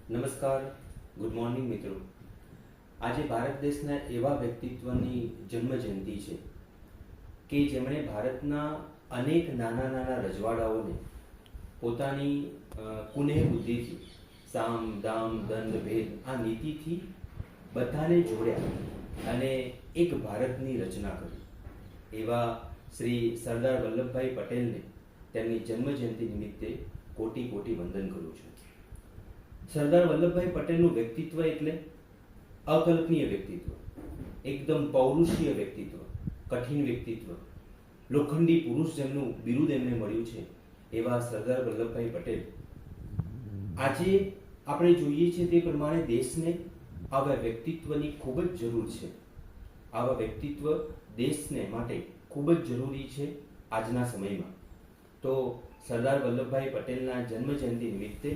નમસ્કાર, good morning મિત્રો. આજે ભારત દેશના એવા વ્યક્તિત્વની જન્મજયંતિ છે કે જેમણે ભારતના અનેક નાના નાના રજવાડાઓને પોતાની કુનેહ બુદ્ધિથી સામ દામ દંડ ભેદ આ નીતિથી બધાને જોડ્યા અને એક ભારતની રચના કરી. એવા શ્રી સરદાર વલ્લભભાઈ પટેલને તેમની જન્મજયંતિ નિમિત્તે કોટી કોટી વંદન કરું છું. સરદાર વલ્લભભાઈ પટેલનું વ્યક્તિત્વ એટલે અકલ્પનીય વ્યક્તિત્વ, એકદમ પૌરુષીય વ્યક્તિત્વ, કઠિન વ્યક્તિત્વ, લોખંડી પુરુષ જેમનું બિરુદ એમને મળ્યું છે એવા સરદાર વલ્લભભાઈ પટેલ. આજે આપણે જોઈએ છીએ તે પ્રમાણે દેશને આવા વ્યક્તિત્વની ખૂબ જ જરૂર છે. આવા વ્યક્તિત્વ દેશને માટે ખૂબ જ જરૂરી છે આજના સમયમાં. તો સરદાર વલ્લભભાઈ પટેલના જન્મજયંતિ નિમિત્તે